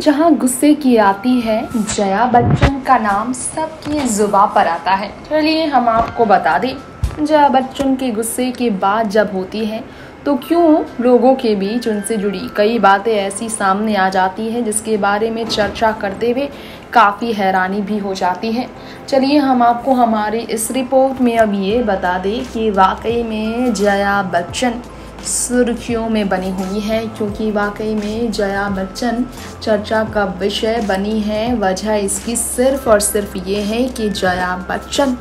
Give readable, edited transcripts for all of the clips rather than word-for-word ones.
जहां गुस्से की आती है, जया बच्चन का नाम सबकी जुबां पर आता है। चलिए हम आपको बता दें, जया बच्चन के गुस्से की बात जब होती है तो क्यों लोगों के बीच उनसे जुड़ी कई बातें ऐसी सामने आ जाती हैं जिसके बारे में चर्चा करते हुए काफ़ी हैरानी भी हो जाती है। चलिए हम आपको हमारी इस रिपोर्ट में अब ये बता दें कि वाकई में जया बच्चन सुर्खियों में बनी हुई है, क्योंकि वाकई में जया बच्चन चर्चा का विषय बनी है। वजह इसकी सिर्फ और सिर्फ ये है कि जया बच्चन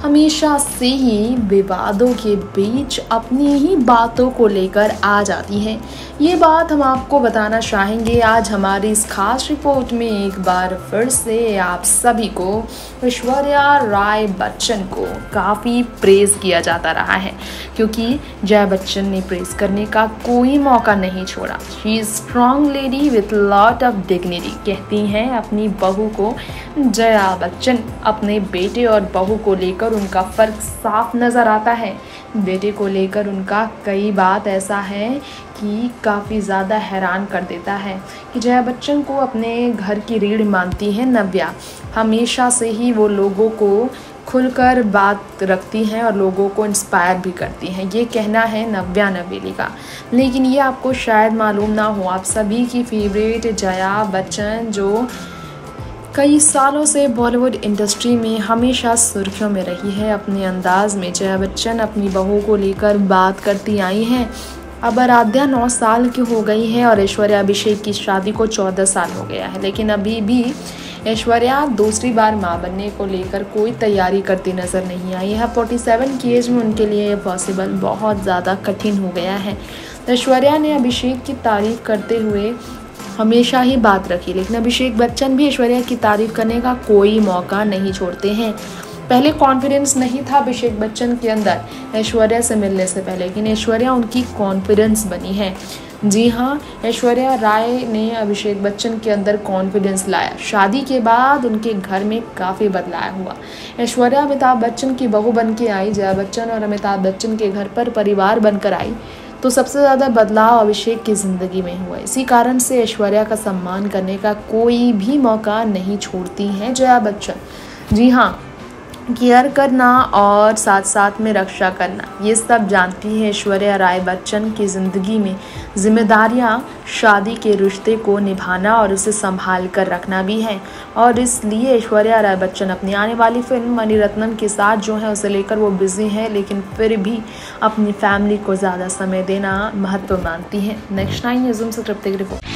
हमेशा से ही विवादों के बीच अपनी ही बातों को लेकर आ जाती हैं। ये बात हम आपको बताना चाहेंगे आज हमारी इस खास रिपोर्ट में। एक बार फिर से आप सभी को ऐश्वर्या राय बच्चन को काफ़ी प्रेज़ किया जाता रहा है, क्योंकि जया बच्चन ने प्रेज़ करने का कोई मौका नहीं छोड़ा। She is strong lady with lot of dignity, कहती हैं अपनी बहू को जया बच्चन। अपने बेटे और बहू को लेकर उनका फ़र्क साफ नज़र आता है। बेटे को लेकर उनका कई बात ऐसा है कि काफ़ी ज़्यादा हैरान कर देता है कि जया बच्चन को अपने घर की रीढ़ मानती है नव्या। हमेशा से ही वो लोगों को खुलकर बात रखती हैं और लोगों को इंस्पायर भी करती हैं, ये कहना है नव्या नवेली का। लेकिन ये आपको शायद मालूम ना हो, आप सभी की फेवरेट जया बच्चन जो कई सालों से बॉलीवुड इंडस्ट्री में हमेशा सुर्खियों में रही है अपने अंदाज में, जया बच्चन अपनी बहू को लेकर बात करती आई हैं। अब आराध्या 9 साल की हो गई है और ऐश्वर्या अभिषेक की शादी को 14 साल हो गया है, लेकिन अभी भी ऐश्वर्या दूसरी बार मां बनने को लेकर कोई तैयारी करती नज़र नहीं आई है। 47 की एज में उनके लिए पॉसिबल बहुत ज़्यादा कठिन हो गया है। ऐश्वर्या ने अभिषेक की तारीफ़ करते हुए हमेशा ही बात रखी, लेकिन अभिषेक बच्चन भी ऐश्वर्या की तारीफ़ करने का कोई मौका नहीं छोड़ते हैं। पहले कॉन्फिडेंस नहीं था अभिषेक बच्चन के अंदर ऐश्वर्या से मिलने से पहले, लेकिन ऐश्वर्या उनकी कॉन्फिडेंस बनी है। जी हाँ, ऐश्वर्या राय ने अभिषेक बच्चन के अंदर कॉन्फिडेंस लाया। शादी के बाद उनके घर में काफ़ी बदलाव हुआ। ऐश्वर्या अमिताभ बच्चन की बहू बन के आई, जया बच्चन और अमिताभ बच्चन के घर पर परिवार बनकर आई, तो सबसे ज़्यादा बदलाव अभिषेक की ज़िंदगी में हुआ। इसी कारण से ऐश्वर्या का सम्मान करने का कोई भी मौका नहीं छोड़ती हैं जया बच्चन। जी हाँ, केयर करना और साथ साथ में रक्षा करना, ये सब जानती है ऐश्वर्या राय बच्चन की ज़िंदगी में जिम्मेदारियाँ शादी के रिश्ते को निभाना और उसे संभाल कर रखना भी है। और इसलिए ऐश्वर्या राय बच्चन अपनी आने वाली फिल्म मणिरत्नम के साथ जो है उसे लेकर वो बिज़ी है, लेकिन फिर भी अपनी फैमिली को ज़्यादा समय देना महत्व मानती है। नेक्स्ट 9 न्यूज़ से तृप्ति की रिपोर्ट।